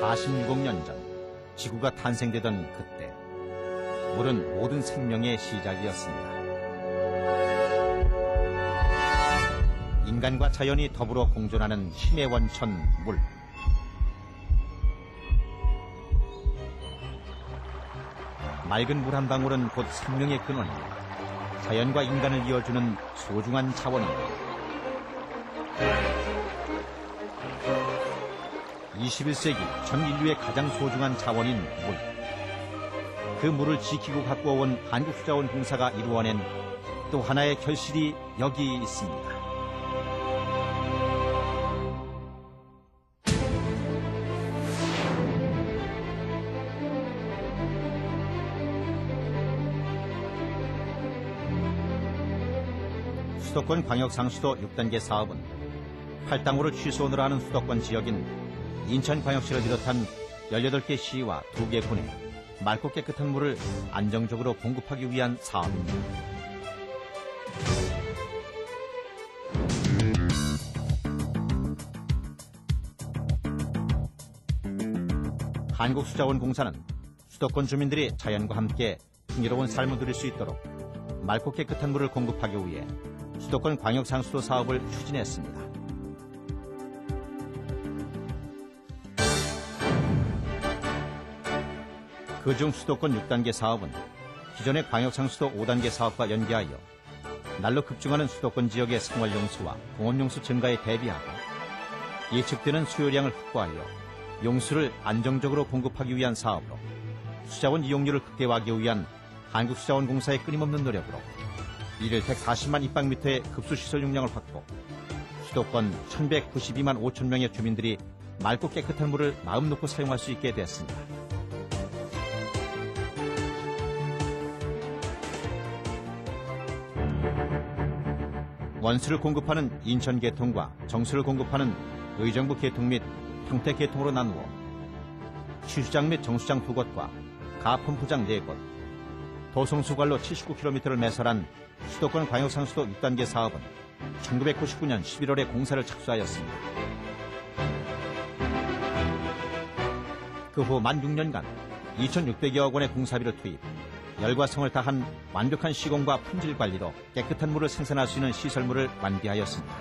46억 년 전 지구가 탄생되던 그때, 물은 모든 생명의 시작이었습니다. 인간과 자연이 더불어 공존하는 힘의 원천 물. 맑은 물 한 방울은 곧 생명의 근원이며 자연과 인간을 이어주는 소중한 자원입니다. 21세기 전 인류의 가장 소중한 자원인 물. 그 물을 지키고 가꾸어온 한국수자원공사가 이루어낸 또 하나의 결실이 여기 있습니다. 수도권 광역상수도 6단계 사업은 할당호를 취소하느라 하는 수도권 지역인 인천광역시를 비롯한 18개 시와 2개 군에 맑고 깨끗한 물을 안정적으로 공급하기 위한 사업입니다. 한국수자원공사는 수도권 주민들이 자연과 함께 풍요로운 삶을 누릴 수 있도록 맑고 깨끗한 물을 공급하기 위해 수도권 광역상수도 사업을 추진했습니다. 그중 수도권 6단계 사업은 기존의 광역상수도 5단계 사업과 연계하여 날로 급증하는 수도권 지역의 생활용수와 공업용수 증가에 대비하고 예측되는 수요량을 확보하여 용수를 안정적으로 공급하기 위한 사업으로 수자원 이용률을 극대화하기 위한 한국수자원공사의 끊임없는 노력으로 이를 140만 입방미터의 급수시설 용량을 확보, 수도권 1192만 5천 명의 주민들이 맑고 깨끗한 물을 마음 놓고 사용할 수 있게 됐습니다. 원수를 공급하는 인천계통과 정수를 공급하는 의정부계통 및 평택계통으로 나누어 취수장 및 정수장 2곳과 가펌프장 4곳, 도송수관로 79km를 매설한 수도권 광역상수도 6단계 사업은 1999년 11월에 공사를 착수하였습니다. 그 후 만 6년간 2,600여억 원의 공사비를 투입, 열과 성을 다한 완벽한 시공과 품질 관리로 깨끗한 물을 생산할 수 있는 시설물을 완비하였습니다.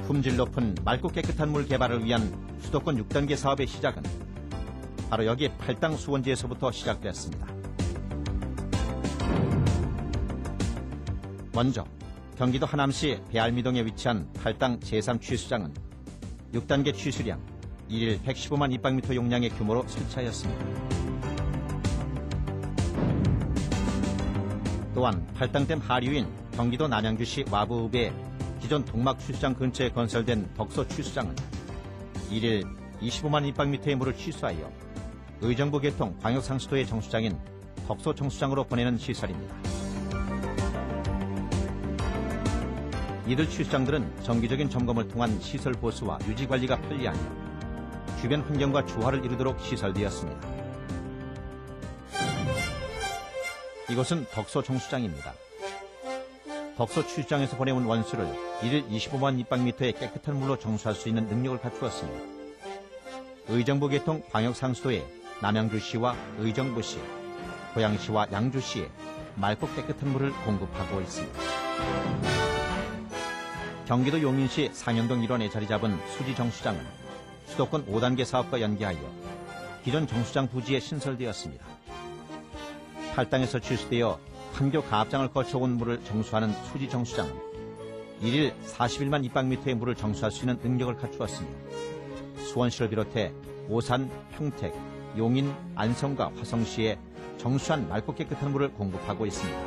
품질 높은 맑고 깨끗한 물 개발을 위한 수도권 6단계 사업의 시작은 바로 여기 팔당 수원지에서부터 시작됐습니다. 먼저 경기도 하남시 배알미동에 위치한 팔당 제3취수장은 6단계 취수량 1일 115만 입방미터 용량의 규모로 설치하였습니다. 또한 팔당댐 하류인 경기도 남양주시 와부읍의 기존 동막 취수장 근처에 건설된 덕소 취수장은 1일 25만 입방미터의 물을 취수하여 의정부 계통 광역상수도의 정수장인 덕소 정수장으로 보내는 시설입니다. 이들 취수장들은 정기적인 점검을 통한 시설 보수와 유지 관리가 편리하며 주변 환경과 조화를 이루도록 시설되었습니다. 이곳은 덕소 정수장입니다. 덕소 취수장에서 보내온 원수를 1일 25만 입방미터의 깨끗한 물로 정수할 수 있는 능력을 갖추었으며 의정부 계통 광역상수도에 남양주시와 의정부시, 고양시와 양주시에 맑고 깨끗한 물을 공급하고 있습니다. 경기도 용인시 상현동 일원에 자리 잡은 수지 정수장은 수도권 5단계 사업과 연계하여 기존 정수장 부지에 신설되었습니다. 팔당에서 취수되어 판교 가압장을 거쳐온 물을 정수하는 수지 정수장은 1일 41만 입방미터의 물을 정수할 수 있는 능력을 갖추었으며 수원시를 비롯해 오산, 평택, 용인, 안성과 화성시에 정수한 맑고 깨끗한 물을 공급하고 있습니다.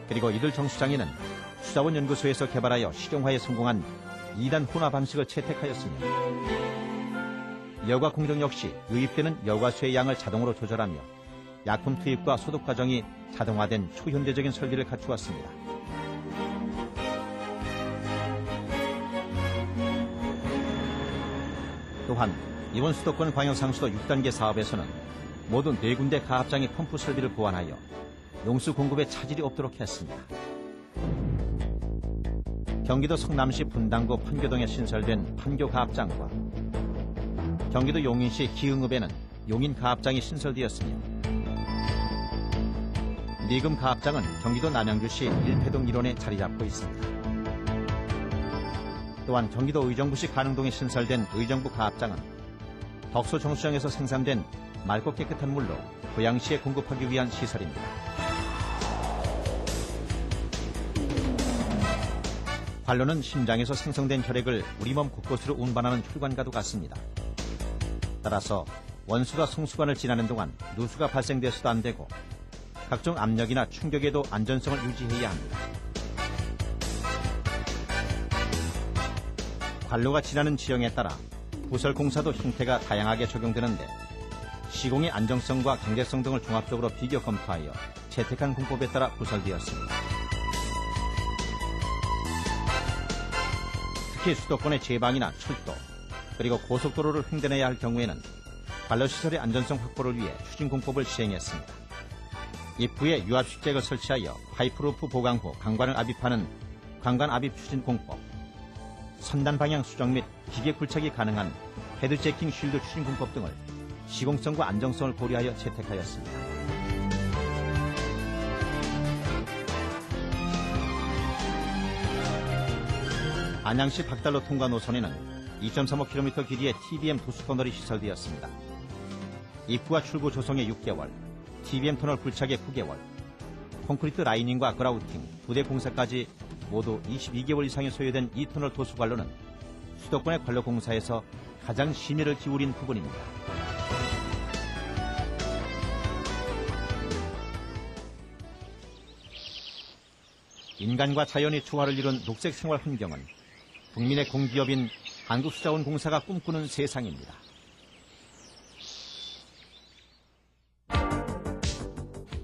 그리고 이들 정수장에는 수자원연구소에서 개발하여 실용화에 성공한 2단 혼화 방식을 채택하였으며 여과 공정 역시 유입되는 여과수의 양을 자동으로 조절하며 약품 투입과 소독 과정이 자동화된 초현대적인 설비를 갖추었습니다. 또한 이번 수도권 광역상수도 6단계 사업에서는 모두 4군데 가압장의 펌프 설비를 보완하여 용수 공급에 차질이 없도록 했습니다. 경기도 성남시 분당구 판교동에 신설된 판교가압장과 경기도 용인시 기흥읍에는 용인가압장이 신설되었으며 리금가압장은 경기도 남양주시 일패동 일원에 자리 잡고 있습니다. 또한 경기도 의정부시 가능동에 신설된 의정부 가압장은 덕소 정수장에서 생산된 맑고 깨끗한 물로 고양시에 공급하기 위한 시설입니다. 관로는 심장에서 생성된 혈액을 우리 몸 곳곳으로 운반하는 혈관과도 같습니다. 따라서 원수가 송수관을 지나는 동안 누수가 발생돼서도 안 되고 각종 압력이나 충격에도 안전성을 유지해야 합니다. 관로가 지나는 지형에 따라 부설 공사도 형태가 다양하게 적용되는데 시공의 안정성과 경제성 등을 종합적으로 비교 검토하여 채택한 공법에 따라 구설되었습니다. 특히 수도권의 제방이나 철도 그리고 고속도로를 횡단해야 할 경우에는 관로시설의 안전성 확보를 위해 추진공법을 시행했습니다. 입구에 유압식잭을 설치하여 파이프루프 보강 후 강관을 압입하는 강관압입 추진공법, 선단 방향 수정 및 기계 굴착이 가능한 헤드제킹 쉴드 추진공법 등을 시공성과 안정성을 고려하여 채택하였습니다. 안양시 박달로 통과 노선에는 2.35km 길이의 TBM 도수터널이 시설되었습니다. 입구와 출구 조성에 6개월, TBM 터널 굴착에 9개월, 콘크리트 라이닝과 그라우팅, 부대 공사까지 모두 22개월 이상이 소요된 이 터널 도수 관로는 수도권의 관로 공사에서 가장 심혈을 기울인 부분입니다. 인간과 자연이 조화를 이룬 녹색 생활 환경은 국민의 공기업인 한국수자원공사가 꿈꾸는 세상입니다.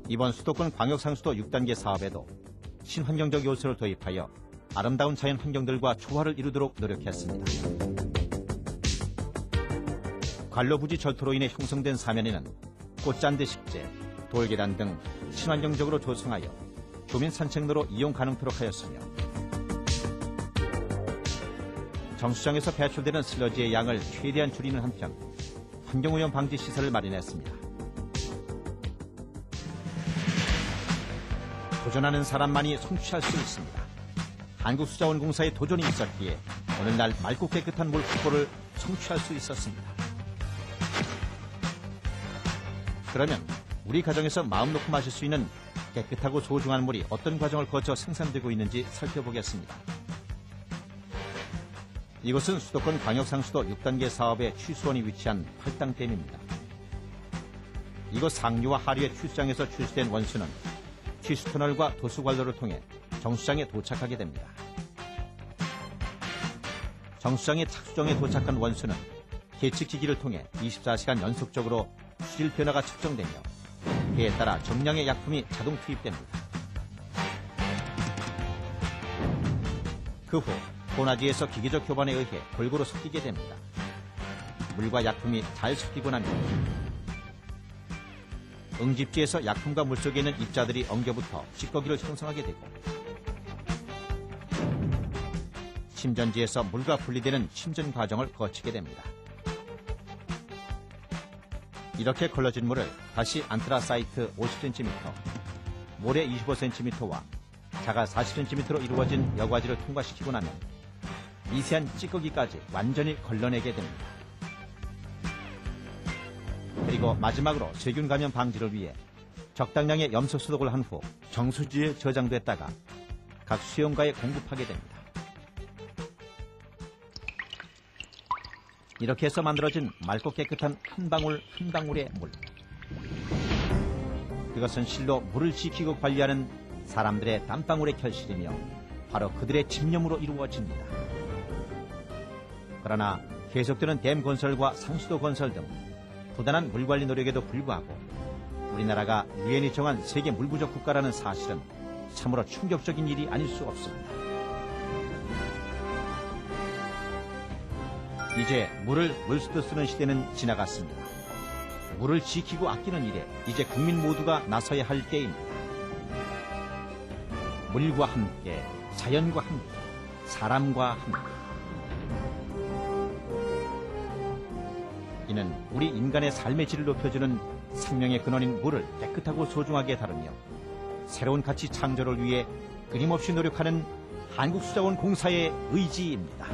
이번 수도권 광역상수도 6단계 사업에도 친환경적 요소를 도입하여 아름다운 자연 환경들과 조화를 이루도록 노력했습니다. 관로부지 절토로 인해 형성된 사면에는 꽃잔디 식재, 돌계단 등 친환경적으로 조성하여 주민 산책로로 이용 가능토록 하였으며 정수장에서 배출되는 슬러지의 양을 최대한 줄이는 한편 환경오염 방지 시설을 마련했습니다. 도전하는 사람만이 성취할 수 있습니다. 한국수자원공사의 도전이 있었기에 오늘날 맑고 깨끗한 물 확보를 성취할 수 있었습니다. 그러면 우리 가정에서 마음 놓고 마실 수 있는 깨끗하고 소중한 물이 어떤 과정을 거쳐 생산되고 있는지 살펴보겠습니다. 이곳은 수도권 광역상수도 6단계 사업의 취수원이 위치한 팔당댐입니다. 이곳 상류와 하류의 취수장에서 취수된 원수는 취수터널과 도수관로를 통해 정수장에 도착하게 됩니다. 정수장의 착수정에 도착한 원수는 계측기기를 통해 24시간 연속적으로 수질 변화가 측정되며 그에 따라 정량의 약품이 자동 투입됩니다. 그 후 도나지에서 기계적 교반에 의해 골고루 섞이게 됩니다. 물과 약품이 잘 섞이고 나면 응집지에서 약품과 물속에 있는 입자들이 엉겨붙어 찌꺼기를 형성하게 되고 침전지에서 물과 분리되는 침전 과정을 거치게 됩니다. 이렇게 걸러진 물을 다시 안트라사이트 50cm, 모래 25cm와 자갈 40cm로 이루어진 여과지를 통과시키고 나면 미세한 찌꺼기까지 완전히 걸러내게 됩니다. 그리고 마지막으로 세균 감염 방지를 위해 적당량의 염소 소독을 한 후 정수지에 저장됐다가 각 수용가에 공급하게 됩니다. 이렇게 해서 만들어진 맑고 깨끗한 한 방울 한 방울의 물. 그것은 실로 물을 지키고 관리하는 사람들의 땀방울의 결실이며 바로 그들의 집념으로 이루어집니다. 그러나 계속되는 댐 건설과 상수도 건설 등 부단한 물관리 노력에도 불구하고 우리나라가 유엔이 정한 세계 물부족 국가라는 사실은 참으로 충격적인 일이 아닐 수 없습니다. 이제 물을 물쓰듯 쓰는 시대는 지나갔습니다. 물을 지키고 아끼는 일에 이제 국민 모두가 나서야 할 때입니다. 물과 함께, 자연과 함께, 사람과 함께. 이는 우리 인간의 삶의 질을 높여주는 생명의 근원인 물을 깨끗하고 소중하게 다루며 새로운 가치 창조를 위해 끊임없이 노력하는 한국수자원 공사의 의지입니다.